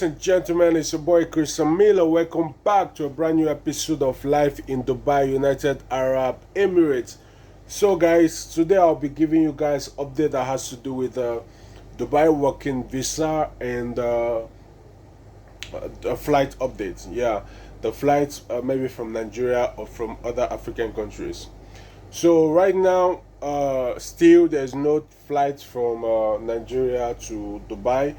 and gentlemen, it's your boy Christian Miller. Welcome back to a brand new episode of Life in Dubai, United Arab Emirates. So guys, today I'll be giving you guys update that has to do with Dubai working visa and a flight update. Yeah, the flights maybe from Nigeria or from other African countries. So right now, still there's no flight from Nigeria to Dubai,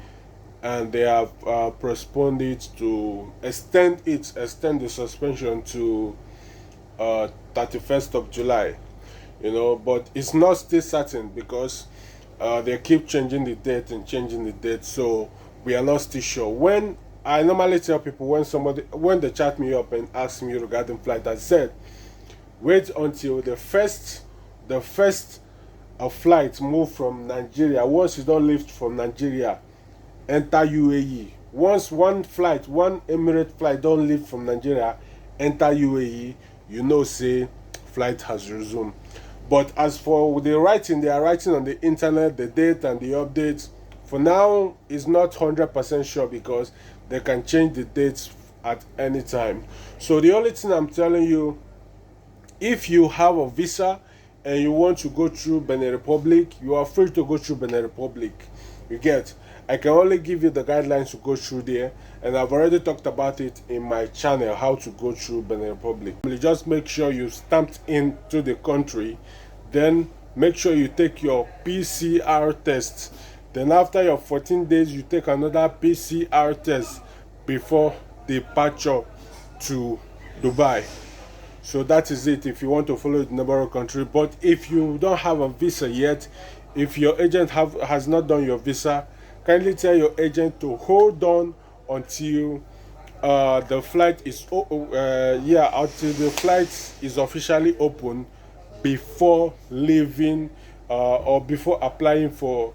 and they have postponed it to extend the suspension to 31st of July. But it's not still certain because they keep changing the date and changing the date, so we are not still sure. When I normally tell people, when they chat me up and ask me regarding flight, I said wait until the first flight move from Nigeria. Once you don't lift from Nigeria, enter UAE. Once one Emirate flight don't leave from Nigeria, enter UAE, say flight has resumed. But as for the writing, they are writing on the internet the date and the updates. For now, it's not 100% sure because they can change the dates at any time. So the only thing I'm telling you, if you have a visa and you want to go through Benin Republic, you are free to go through Benin Republic. You get? I can only give you the guidelines to go through there, and I've already talked about it in my channel, how to go through Benin Republic. Just make sure you stamped into the country, then make sure you take your PCR test. Then after your 14 days, you take another PCR test before departure to Dubai. So that is it if you want to follow the neighboring country. But if you don't have a visa yet, if your agent has not done your visa, kindly tell your agent to hold on until the flight is until the flight is officially open before leaving or before applying for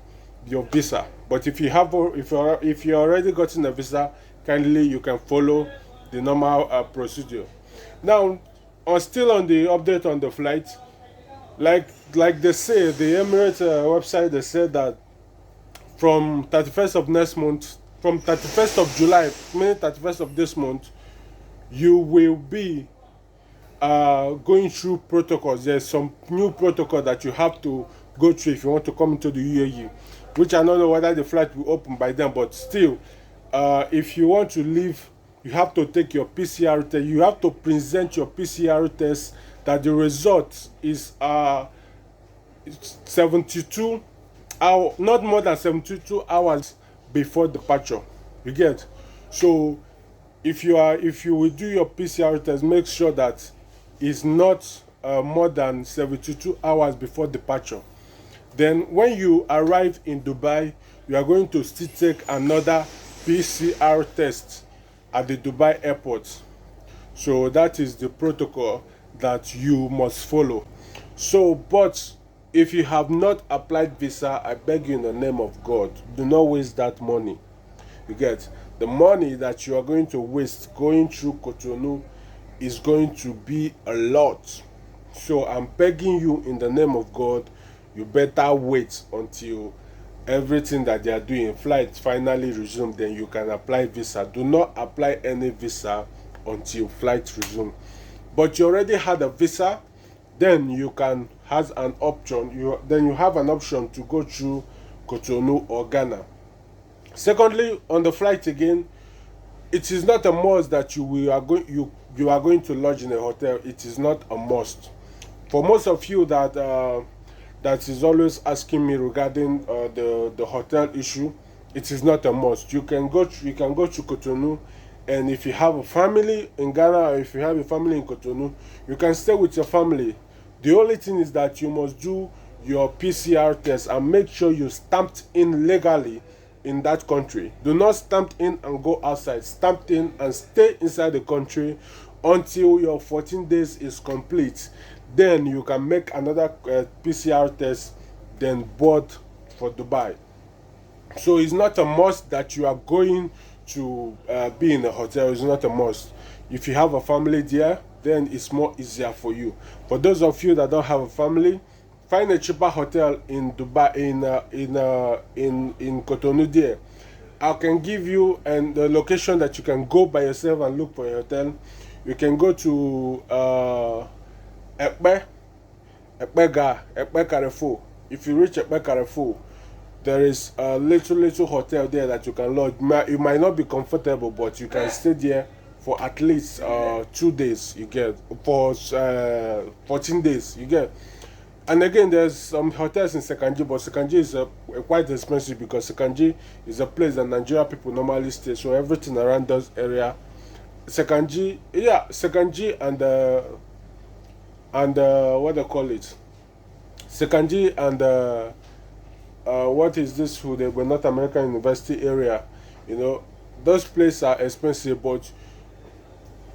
your visa. But if you already gotten a visa, kindly you can follow the normal procedure. Now, still on the update on the flight, like they say, the Emirates website, they said that from 31st of next month, from 31st of July, meaning 31st of this month, you will be going through protocols. There's some new protocol that you have to go through if you want to come into the UAE, which I don't know whether the flight will open by then, but still, if you want to leave, you have to take your PCR test. You have to present your PCR test that the result is 72 hours, not more than 72 hours before departure. You get? So if you will do your PCR test, make sure that it's not more than 72 hours before departure. Then when you arrive in Dubai, you are going to still take another PCR test at the Dubai airport. So that is the protocol that you must follow. So, but if you have not applied visa, I beg you in the name of God, do not waste that money. You get? The money that you are going to waste going through Cotonou is going to be a lot. So I'm begging you in the name of God, you better wait until everything that they are doing, flight finally resume, then you can apply visa. Do not apply any visa until flight resume. But you already had a visa, then you can have an option. You have an option to go through Cotonou or Ghana. Secondly, on the flight again, it is not a must that you are going to lodge in a hotel. It is not a must. For most of you that is always asking me regarding the hotel issue, it is not a must. You can go to Cotonou, and if you have a family in Ghana or if you have a family in Cotonou, you can stay with your family. The only thing is that you must do your PCR test and make sure you stamped in legally in that country. Do not stamp in and go outside. Stamp in and stay inside the country until your 14 days is complete. Then you can make another PCR test, then board for Dubai. So it's not a must that you are going to be in a hotel. It's not a must. If you have a family there, then it's more easier for you. For those of you that don't have a family, find a cheaper hotel in Dubai, in Cotonou there. I can give you and the location that you can go by yourself and look for a hotel. You can go to Ekpe, Ekpe Carrefour. If you reach Ekpe Carrefour, there is a little hotel there that you can lodge. You might not be comfortable, but you can stay there for at least 2 days. You get for 14 days. You get. And again, there's some hotels in Sekanji, but Sekanji is quite expensive because Sekanji is a place that Nigeria people normally stay. So everything around those area, Sekanji, yeah, Sekanji and what they call it, Sekanji and what is this? Who the North American University area, you know, those places are expensive, but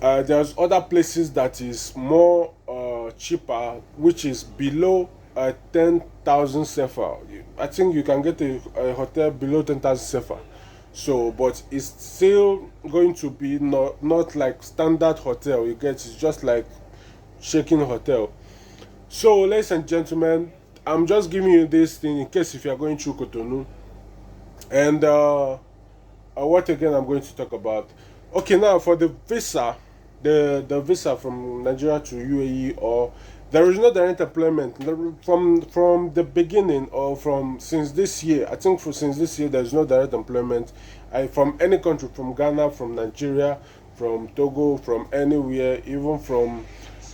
there's other places that is more cheaper, which is below 10,000 CFA. I think you can get a hotel below 10,000 CFA. So, but it's still going to be not like standard hotel. You get, it's just like shaking hotel. So, ladies and gentlemen, I'm just giving you this thing in case if you are going through Cotonou. And what again I'm going to talk about? Okay, now for the visa, the visa from Nigeria to UAE, or there is no direct employment from the beginning, or from since this year. I think since this year there is no direct employment from any country, from Ghana, from Nigeria, from Togo, from anywhere, even from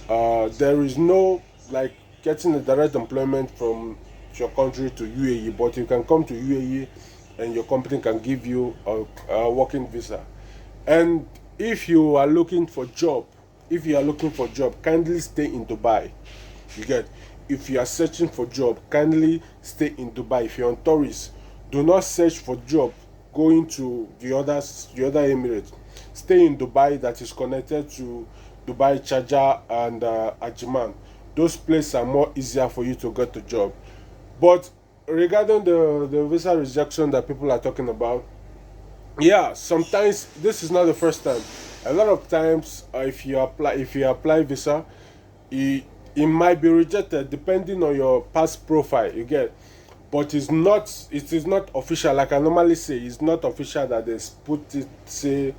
there is no like getting a direct employment from your country to UAE, but you can come to UAE and your company can give you a working visa. And if you are looking for job, kindly stay in Dubai. You get. If you are searching for job, kindly stay in Dubai. If you're on tourist, do not search for job going to the other Emirates. Stay in Dubai that is connected to Dubai, Sharjah, and Ajman. Those places are more easier for you to get a job. But regarding the visa rejection that people are talking about, yeah, sometimes this is not the first time. A lot of times, if you apply visa, it might be rejected depending on your past profile. You get, but it is not official. Like I normally say, it's not official that they put it, say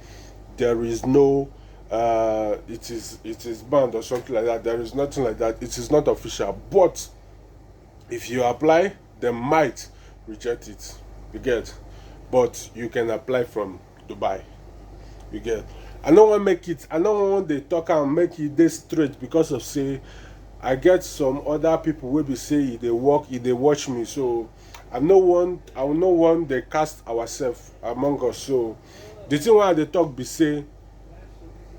there is no it is banned or something like that. There is nothing like that. It is not official. But if you apply, they might reject it. You get, but you can apply from Dubai. You get. I don't want the talk and make it this straight because of say I get some other people will be say they watch me. So I will not want they cast ourselves among us. So the thing why they talk be say,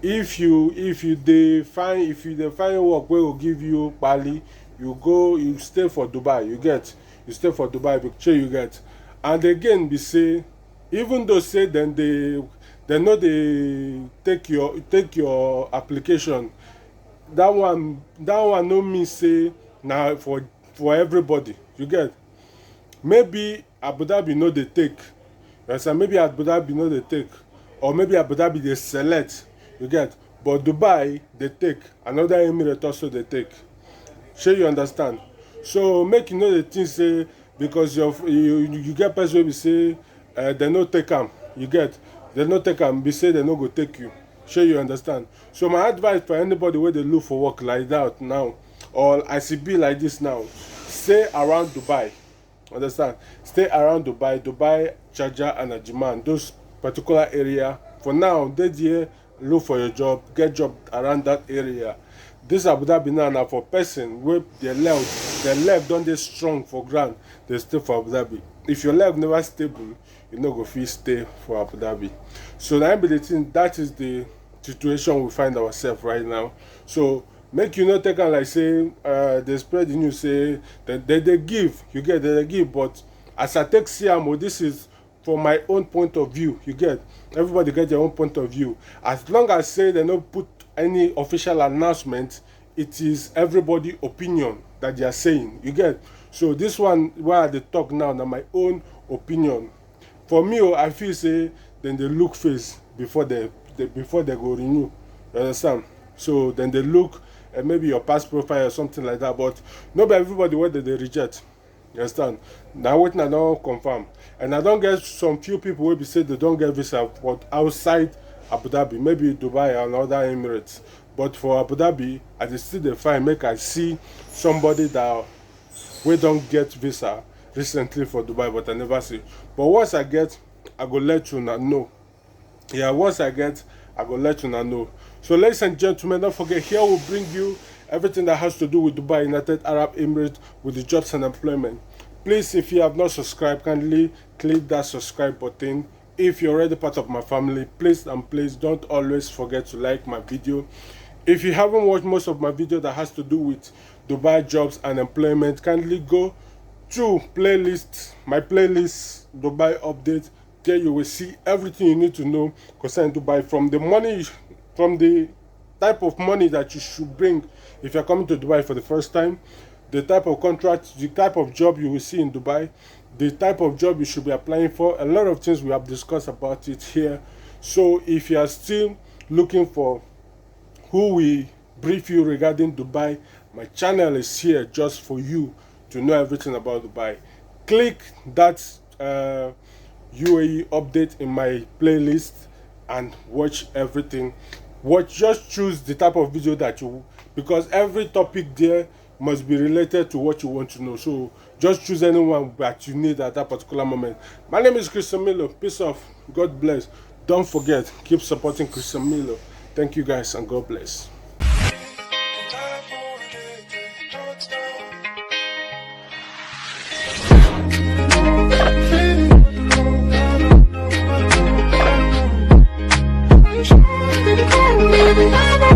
if you find work where will give you Bali, you stay for Dubai. You stay for Dubai, but sure you get. And again be say, even though say then they know they take your application, that one no mean say now for everybody. You get. Maybe Abu Dhabi know they take. Maybe Abu Dhabi know they take, or maybe Abu Dhabi they select. You get. But Dubai they take, another Emirate also they take. Sure you understand. So make you know the thing say because you get person wey be say they no take am. You get. They no take am, be say they no go take you. Sure you understand. So my advice for anybody where they look for work like that now, or ICB like this now, stay around Dubai. Understand? Stay around Dubai, Sharjah and Ajman. Those particular area. For now, they there look for your job, get job around that area. This Abu Dhabi now for person where their leg don't they strong for ground, they stay for Abu Dhabi. If your leg never stable, you no go fit stay for Abu Dhabi. So that is the situation we find ourselves right now. So make you not take on like say they spread the news say that they give, you get, they give, but as I take CMO, this is from my own point of view. You get, everybody get their own point of view. As long as say they don't put any official announcement, it is everybody opinion that they are saying. You get. So this one where they talk now my own opinion. For me, I feel say then they look face before they go renew. You understand? So then they look maybe your past profile or something like that. But not by everybody whether they reject. You understand? Now waiting I don't confirm. And I don't get some few people will be say they don't get visa but outside Abu Dhabi, maybe Dubai and other Emirates. But for Abu Dhabi, I just still dey find make I see somebody that we don't get visa recently for Dubai, but I never see. But once I get, I go let you know. Yeah, once I get, I go let you know. So ladies and gentlemen, don't forget, here we'll bring you everything that has to do with Dubai, United Arab Emirates, with the jobs and employment. Please, if you have not subscribed, kindly click that subscribe button. If you're already part of my family, please and please don't always forget to like my video. If you haven't watched most of my video that has to do with Dubai jobs and employment, kindly go to my playlist Dubai update. There you will see everything you need to know concerning Dubai, from the money, from the type of money that you should bring if you're coming to Dubai for the first time, the type of contract, the type of job you will see in Dubai, the type of job you should be applying for. A lot of things we have discussed about it here. So if you are still looking for who will brief you regarding Dubai, my channel is here just for you to know everything about Dubai. Click that UAE update in my playlist and watch everything. Just choose the type of video that you, because every topic there must be related to what you want to know. So just choose anyone that you need at that particular moment. My name is Christian Milo. Peace off. God bless. Don't forget, keep supporting Christian Milo. Thank you guys and God bless. Baby,